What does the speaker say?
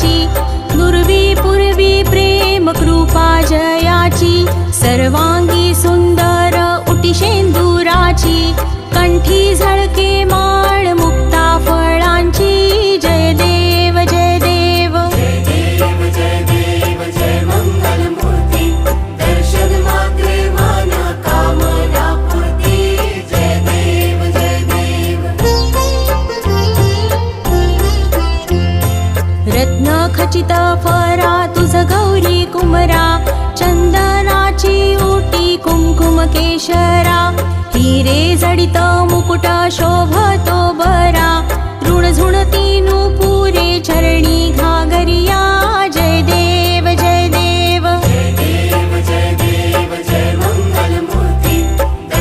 सुराची, नुरवी पूर्वी प्रेम कृपा जयाची, सर्वांगी सुंदर उटी शेंदुराची, कंठी झळके माळ मुक्ता फळांची, जय देव जय देव जय देव जय देव जय मंगल मूर्ती, दर्शन मात्रे मन कामना पूर्ती, जय देव जय देव। रत्न खचित फरा तुझ गौरी कुमरा, चंदनाची ओटी कुंकुम केशरा, हिरे जडित मुकुट शोभतो बरा, ऋण झुणती नुपुरे चरणी